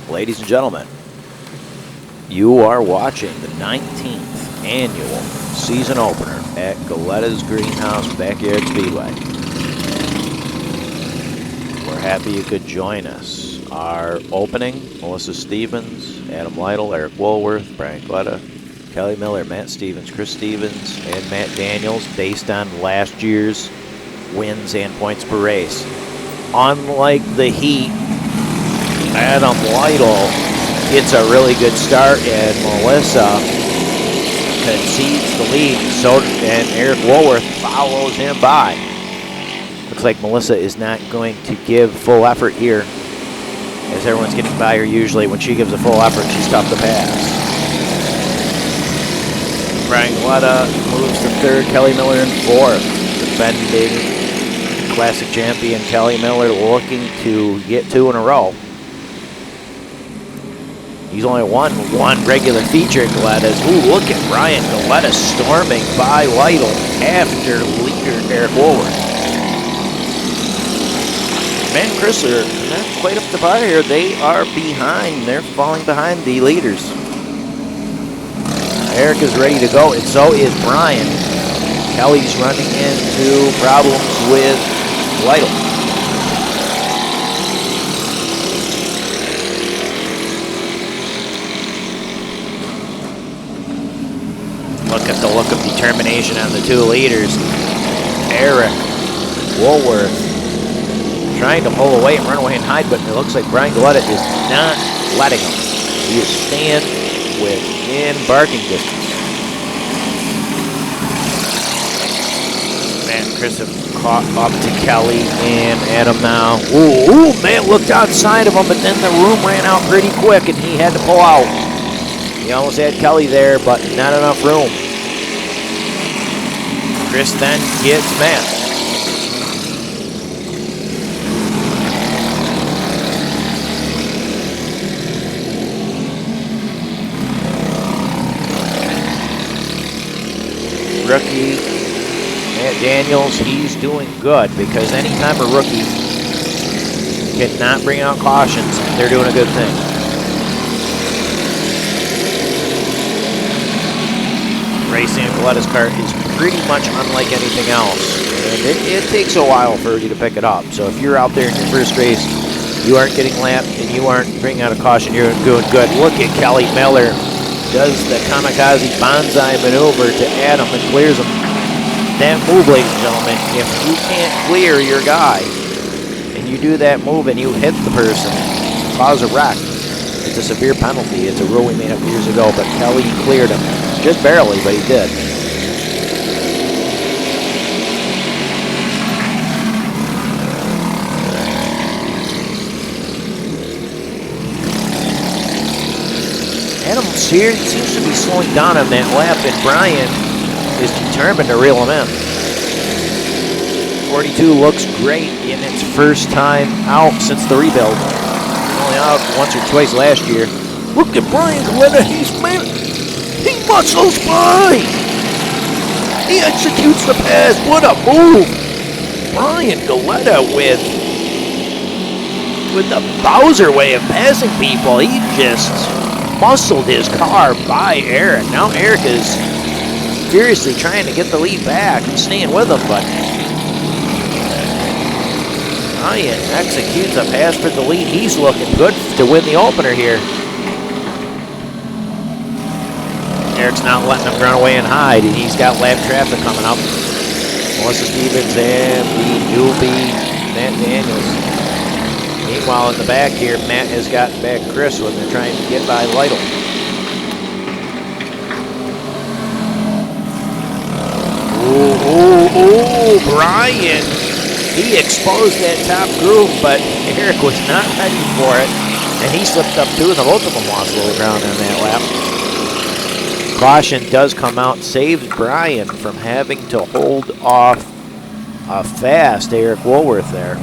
Ladies and gentlemen, you are watching the 19th annual season opener at Galletta's Greenhouse Backyard Speedway. We're happy you could join us. Our opening, Melissa Stevens, Adam Lytle, Eric Woolworth, Brian Galletta, Kelly Miller, Matt Stevens, Chris Stevens, and Matt Daniels, based on last year's wins and points per race. Unlike the heat, Adam Lytle gets a really good start, and Melissa concedes the lead, and Eric Woolworth follows him by. Looks like Melissa is not going to give full effort here, as everyone's getting by her usually. When she gives a full effort, she's tough to pass. Brian Galletta moves to third, Kelly Miller in fourth. Defending Classic champion Kelly Miller looking to get two in a row. He's only won one regular feature at Galletta's. Ooh, look at Brian Galletta storming by Lytle after leader Eric Woolworth. Man, Chris are not quite up to par here. They are behind. They're falling behind the leaders. Eric is ready to go, and so is Brian. Kelly's running into problems with Lytle. Look at the look of determination on the two leaders. Eric Woolworth trying to pull away and run away and hide, but it looks like Brian Galletta is not letting him. He is staying within barking distance. Man, Chris have caught up to Kelly and Adam now. Ooh, man looked outside of him, but then the room ran out pretty quick and he had to pull out. He almost had Kelly there, but not enough room. Chris then gets Matt. Rookie Matt Daniels, he's doing good, because anytime a rookie cannot bring out cautions, they're doing a good thing. Racing in Galletta's kart is pretty much unlike anything else, and it takes a while for you to pick it up. So if you're out there in your first race, you aren't getting lapped and you aren't bringing out a caution, you're doing good. Look at Kelly Miller. Does the kamikaze bonsai maneuver to Adam and clears him. That move, ladies and gentlemen, if you can't clear your guy and you do that move and you hit the person, cause a wreck, it's a severe penalty. It's a rule we made up years ago, but Kelly cleared him. Just barely, but he did. Adam here seems to be slowing down on that lap, and Brian is determined to reel him in. 42 looks great in its first time out since the rebuild. Only out once or twice last year. Look at Brian Galletta, he muscles by. He executes the pass. What a move! Brian Galletta with the Bowser way of passing people. He just muscled his car by Eric. Now Eric is furiously trying to get the lead back and staying with him, but Brian executes a pass for the lead. He's looking good to win the opener here. Eric's not letting him run away and hide, and he's got lap traffic coming up. Melissa Stevens and the newbie Matt Daniels. Meanwhile, in the back here, Matt has gotten back Chris when they're trying to get by Lytle. Ooh, Brian. He exposed that top groove, but Eric was not ready for it, and he slipped up too, and the both of them lost a little ground on that lap. Caution does come out, saves Brian from having to hold off a fast Eric Woolworth there.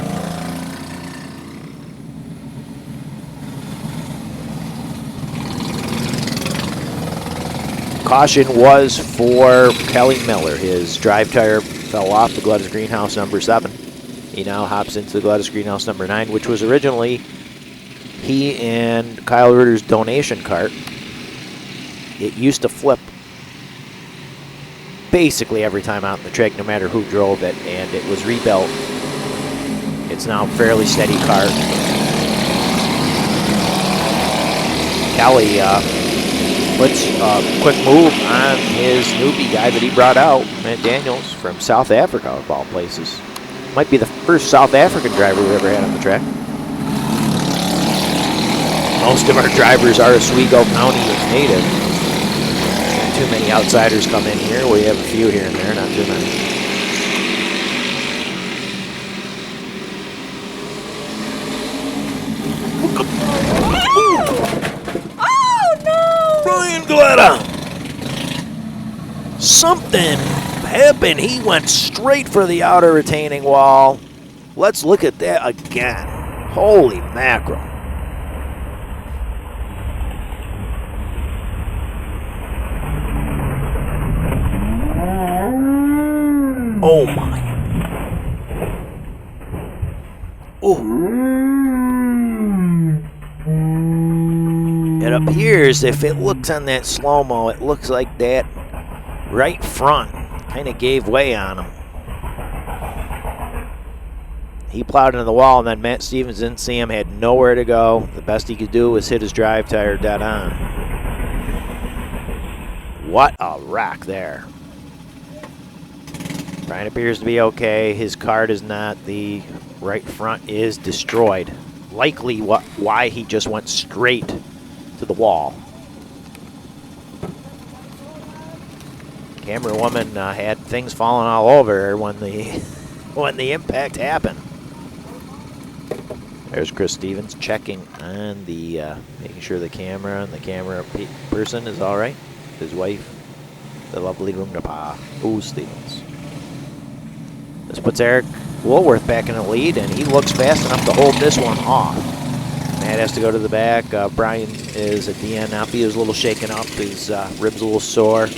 Caution was for Kelly Miller. His drive tire fell off the Galletta's Greenhouse number 7. He now hops into the Galletta's Greenhouse number 9, which was originally he and Kyle Ritter's donation cart. It used to flip basically every time out in the track, no matter who drove it, and it was rebuilt. It's now a fairly steady cart. Kelly puts a quick move on his newbie guy that he brought out, Matt Daniels from South Africa, of all places. Might be the first South African driver we've ever had on the track. Most of our drivers are Oswego County native. Not too many outsiders come in here. We have a few here and there, not too many. Oh no! Brian Galletta! Something happened. He went straight for the outer retaining wall. Let's look at that again. Holy mackerel. Oh my. Oh. It appears, if it looks on that slow-mo, it looks like that right front kind of gave way on him. He plowed into the wall, and then Matt Stevens didn't see him, had nowhere to go. The best he could do was hit his drive tire dead on. What a wreck there. Brian appears to be okay. His cart is not. The right front is destroyed. Likely why he just went straight to the wall. Camera woman had things falling all over her when the impact happened. There's Chris Stevens checking on the, making sure the camera and the camera person is all right. His wife, the lovely Rungapa, Boo Stevens. This puts Eric Woolworth back in the lead, and he looks fast enough to hold this one off. Matt has to go to the back. Brian is at the end now. He was a little shaken up. His ribs a little sore.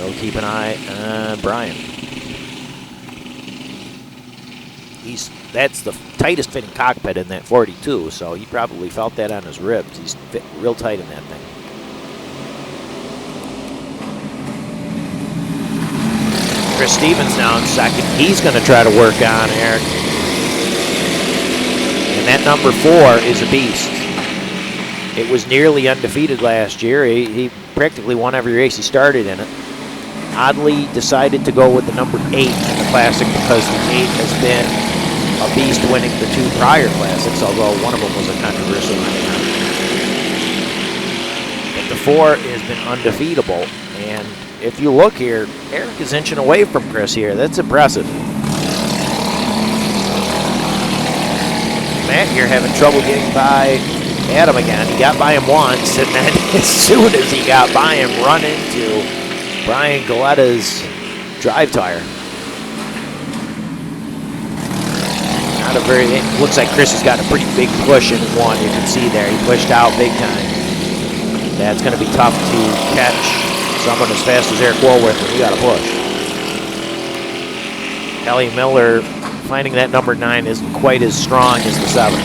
We'll keep an eye on Brian. That's the tightest fitting cockpit in that 42, so he probably felt that on his ribs. He's fit real tight in that thing. Chris Stevens now in second. He's going to try to work on Eric. And that number 4 is a beast. It was nearly undefeated last year. He practically won every race he started in it. Oddly decided to go with the number 8 in the Classic because the 8 has been a beast winning the 2 prior Classics, although one of them was a controversial one. But the 4 has been undefeatable, and if you look here, Eric is inching away from Chris here. That's impressive. Matt here having trouble getting by Adam again. He got by him once, and then as soon as he got by him, run into Brian Galletta's drive tire. Not a very, it looks like Chris has got a pretty big push in one. You can see there, he pushed out big time. That's going to be tough to catch someone as fast as Eric Woolworth, and you got to push. Kelly Miller finding that number 9 isn't quite as strong as the 7.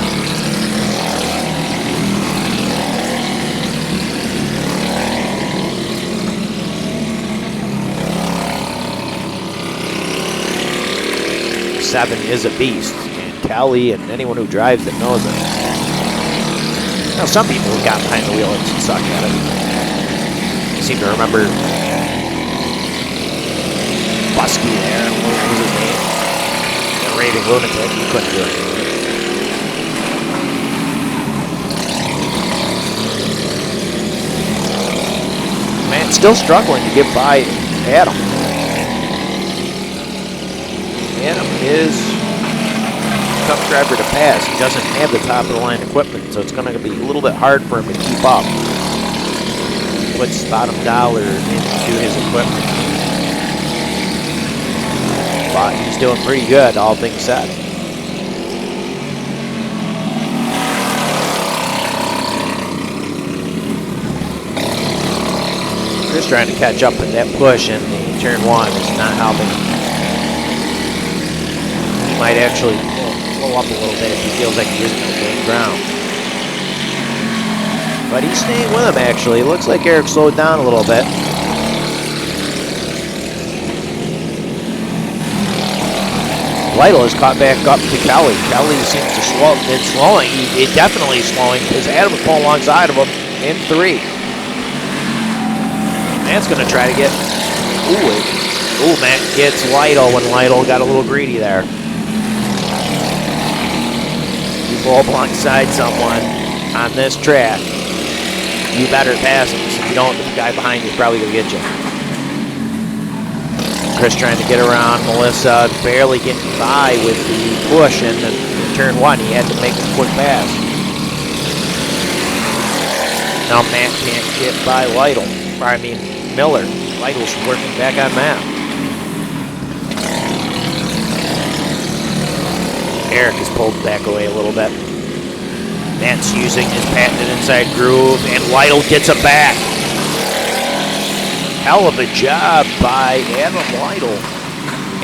Seven is a beast, and Kelly and anyone who drives it knows it. Now, some people who got behind the wheel and suck at it. I seem to remember Busky there. What was his name? The raving lunatic. He couldn't do anything. Man, still struggling to get by Adam. Adam is a tough driver to pass. He doesn't have the top of the line equipment, so it's going to be a little bit hard for him to keep up. Puts bottom dollar into his equipment. But he's doing pretty good, all things said. Chris trying to catch up with that push in the turn 1 is not helping. He might actually pull up a little bit if he feels like he isn't going to gain ground. But he's staying with him, actually. It looks like Eric slowed down a little bit. Lytle has caught back up to Kelly. Kelly seems to been slowing. He definitely slowing because Adam was pulling alongside of him in 3. Matt's going to try to get... Ooh, Matt gets Lytle when Lytle got a little greedy there. You pull up alongside someone on this track, you better pass him. If you don't, the guy behind you is probably going to get you. Chris trying to get around Melissa, barely getting by with the push in turn 1. He had to make a quick pass. Now Matt can't get by Miller. Lytle's working back on Matt. Eric is pulled back away a little bit. Matt's using his patented inside groove, and Lytle gets him back. Hell of a job by Adam Lytle.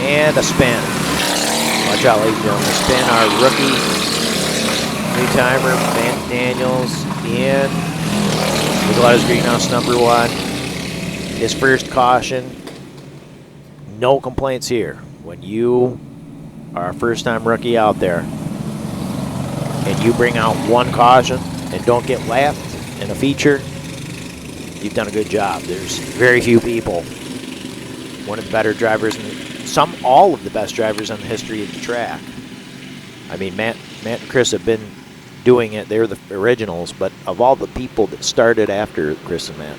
And a spin. Watch out, ladies and gentlemen. A spin, our rookie new timer, Matt Daniels, in the Galletta's greenhouse number 1. His first caution. No complaints here. When you are a first-time rookie out there and you bring out 1 caution and don't get lapped in a feature, you've done a good job. There's very few people. One of the better drivers, all of the best drivers in the history of the track. I mean, Matt and Chris have been doing it. They're the originals, but of all the people that started after Chris and Matt,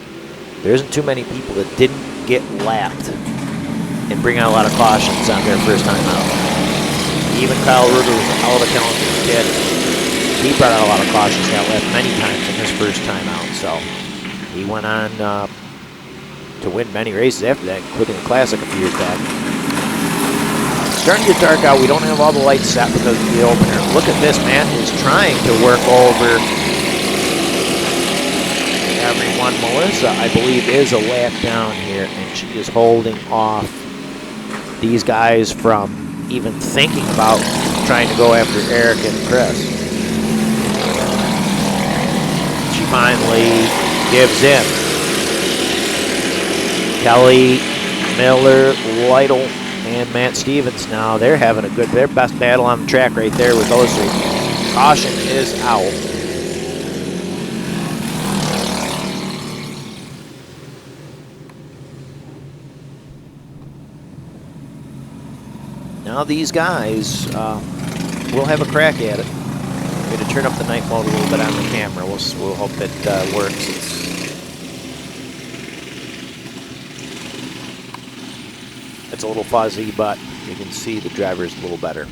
there isn't too many people that didn't get lapped and bring out a lot of cautions on their first time out. Even Kyle Ruger was a hell of a talented kid. He brought out a lot of cautions, got lapped many times in his first time out, so he went on to win many races after that, including the Classic a few years back. It's starting to get dark out. We don't have all the lights set because of the opener. Look at this. Matt is trying to work over everyone. Melissa, I believe, is a lap down here, and she is holding off these guys from even thinking about trying to go after Eric and Chris. She finally gives in. Kelly, Miller, Lytle, and Matt Stevens now, they're having their best battle on the track right there with those 3. Caution is out. Now these guys will have a crack at it. I'm going to turn up the night mode a little bit on the camera. We'll hope it works. It's a little fuzzy, but you can see the driver's a little better.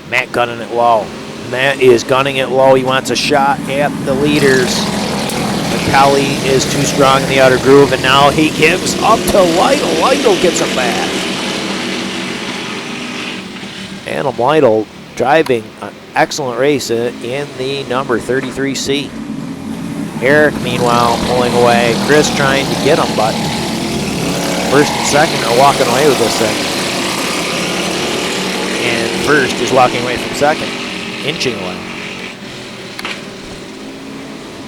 Matt gunning it low. Matt is gunning it low. He wants a shot at the leaders. Kelly is too strong in the outer groove, and now he gives up to Lytle. Lytle gets him back. Adam Lytle driving an excellent race in the number 33C. Eric, meanwhile, pulling away. Chris trying to get him, but first and second are walking away with this thing. And first is walking away from second, inching away.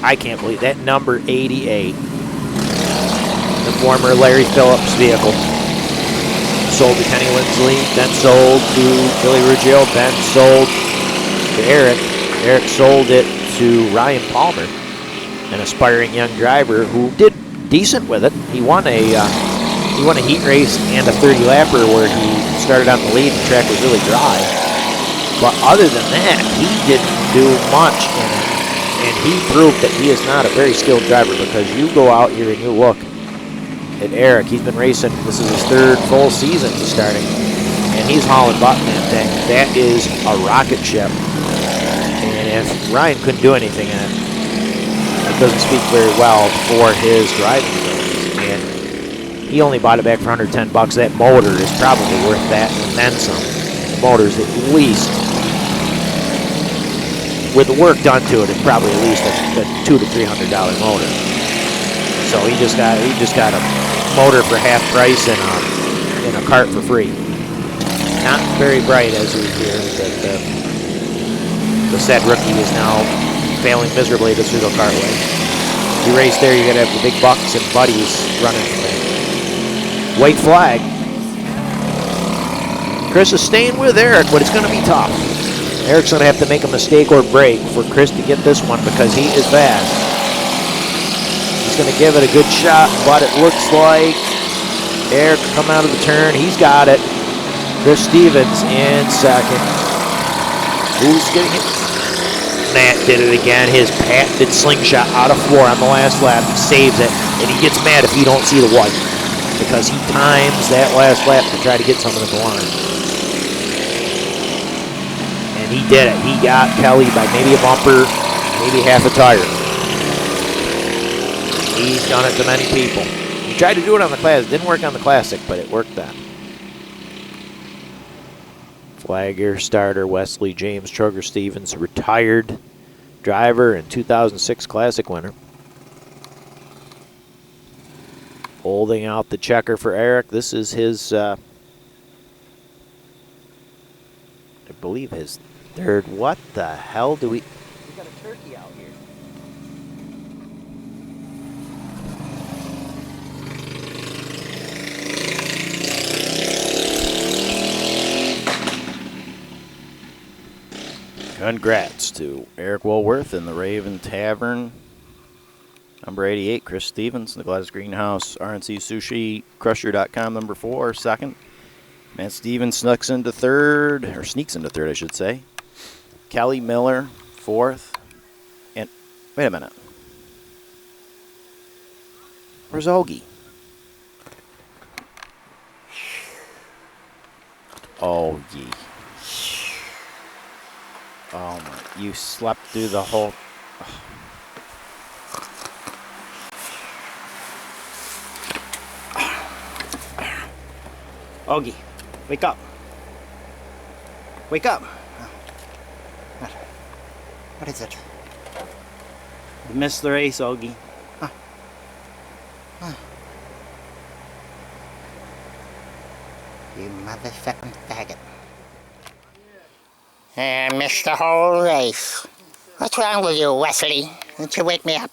I can't believe that number 88, the former Larry Phillips vehicle, sold to Kenny Lindsley, then sold to Billy Ruggio, then sold to Eric. Eric sold it to Ryan Palmer, an aspiring young driver who did decent with it. He won a heat race and a 30 lapper where he started on the lead and the track was really dry. But other than that, he didn't do much in it. And he proved that he is not a very skilled driver, because you go out here and you look at Eric. He's been racing. This is his 3rd full season starting, and he's hauling butt in that thing. That is a rocket ship. And if Ryan couldn't do anything in it, it doesn't speak very well for his driving abilities. And he only bought it back for $110. That motor is probably worth that and then some. The motor's at least, with the work done to it, it's probably at least a $200 to $300 motor. So he just got a motor for half price and a cart for free. Not very bright as we hear, but the said rookie is now failing miserably the pseudo kart way. You race there, you gotta have the big bucks and buddies running the thing. White flag. Chris is staying with Eric, but it's gonna be tough. Eric's gonna have to make a mistake or break for Chris to get this one because he is fast. He's gonna give it a good shot, but it looks like Eric come out of the turn. He's got it. Chris Stevens in second. Who's getting it? Matt did it again. His patented slingshot out of four on the last lap. He saves it, and he gets mad if he don't see the white because he times that last lap to try to get something at the line. And he did it. He got Kelly by maybe a bumper, maybe half a tire. He's done it to many people. He tried to do it on the class. It didn't work on the Classic, but it worked then. Flagger, starter, Wesley James Troger Stevens, retired driver and 2006 Classic winner. Holding out the checker for Eric. This is his, I believe his third. What the hell do we got a turkey out here. Congrats to Eric Woolworth in the Raven Tavern. Number 88, Chris Stevens, the Gladys Greenhouse, RNC Sushi, Crusher.com, number 4, second. Matt Stevens sneaks into third, I should say. Kelly Miller, fourth. And, wait a minute. Where's Ogie? Ogie. Oh my, you slept through the whole... Ogie, wake up. Wake up. What is it? You missed the race, Ogie. You motherfucking faggot. I missed the whole race. What's wrong with you, Wesley? Didn't you wake me up?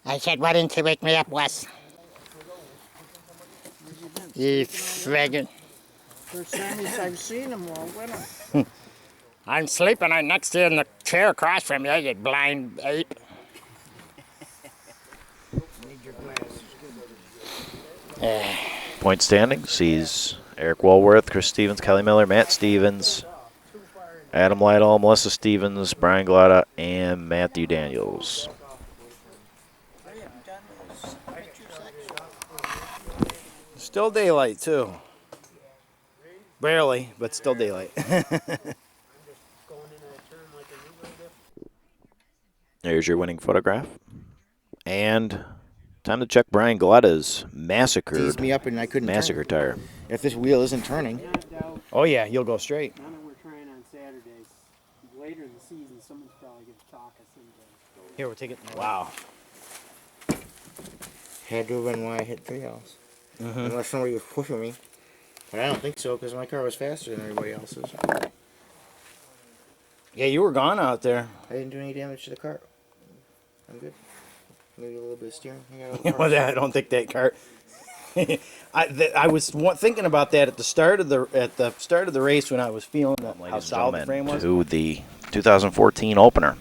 I said, why didn't you wake me up, Wes? You faggot. First time I've seen him all winter. I'm sleeping right next to you in the chair across from you, you blind ape. Point standings sees Eric Woolworth, Chris Stevens, Kelly Miller, Matt Stevens, Adam Lytle, Melissa Stevens, Brian Galletta, and Matthew Daniels. Still daylight, too. Barely, but still daylight. There's your winning photograph. And time to check Brian Galletta's massacred Teased me up and I couldn't massacre turn. tire. If this wheel isn't turning. Oh, yeah, you'll go straight. Now that we're trying on Saturdays, later in the season, someone's probably going to talk us into. Here, we'll take it. Wow. Had to have been why I hit 3 L's. Unless somebody was pushing me. But I don't think so because my car was faster than everybody else's. Yeah, you were gone out there. I didn't do any damage to the cart. I'm good. Maybe a little bit of steering. Well, I don't think that cart. I was thinking about that at the start of the race when I was feeling how solid the frame was. To the 2014 opener,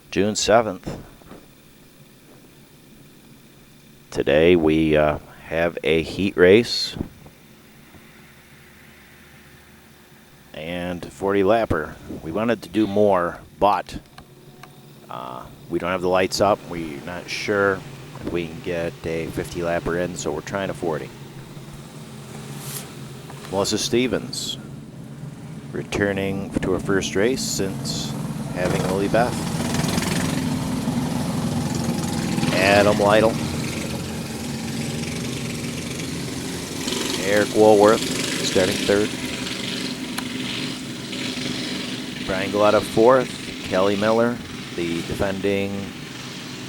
June 7th. Today we have a heat race and 40 lapper. We wanted to do more, but we don't have the lights up. We're not sure if we can get a 50 lapper in, so we're trying a 40. Melissa Stevens returning to her first race since having Lily Beth. Adam Lytle. Eric Woolworth starting third. Brian Galletta fourth. Kelly Miller, the defending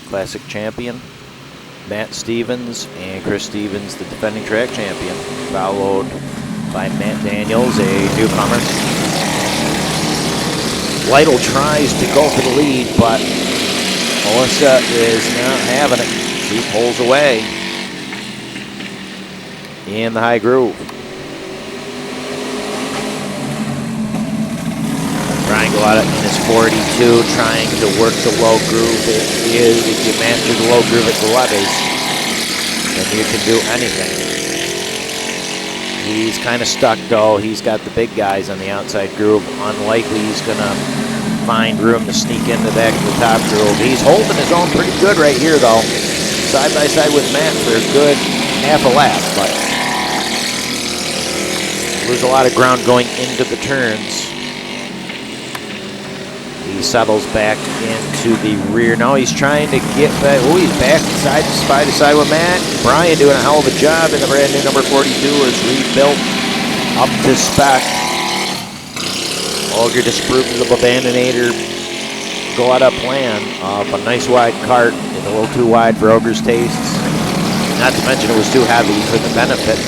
Classic champion. Matt Stevens and Chris Stevens, the defending track champion, followed by Matt Daniels, a newcomer. Lytle tries to go for the lead, but Melissa is not having it. She pulls away in the high groove. Brian Galletta in his 42, trying to work the low groove. If you master the low groove at Galletta's, then you can do anything. He's kind of stuck though. He's got the big guys on the outside groove. Unlikely he's gonna find room to sneak into back of the top groove. He's holding his own pretty good right here though. Side by side with Matt for a good half a lap, but lose a lot of ground going into the turns. He settles back into the rear. Now he's trying to get back. Oh, he's back side to side with Matt. Brian doing a hell of a job in the brand new number 42 is rebuilt up to spec. Olger disproved of Abandonnator Galletta plan of a nice wide cart and a little too wide for Ogre's tastes. Not to mention it was too heavy for the benefit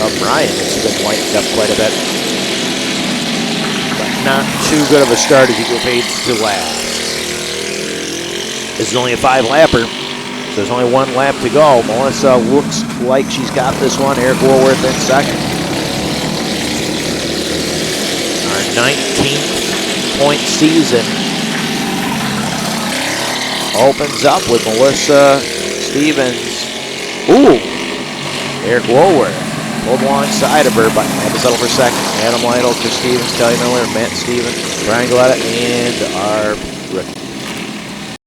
of Brian. It's been lightened up quite a bit. Not too good of a start as he fades to last. This is only a 5-lapper, so there's only 1 lap to go. Melissa looks like she's got this one. Eric Woolworth in second. Our 19th point season opens up with Melissa Stevens. Ooh, Eric Woolworth pulled alongside of her, but had to settle for second. Adam Lytle, Chris Stevens, Kelly Miller, Matt Stevens, Brian Galletta, and our rookie.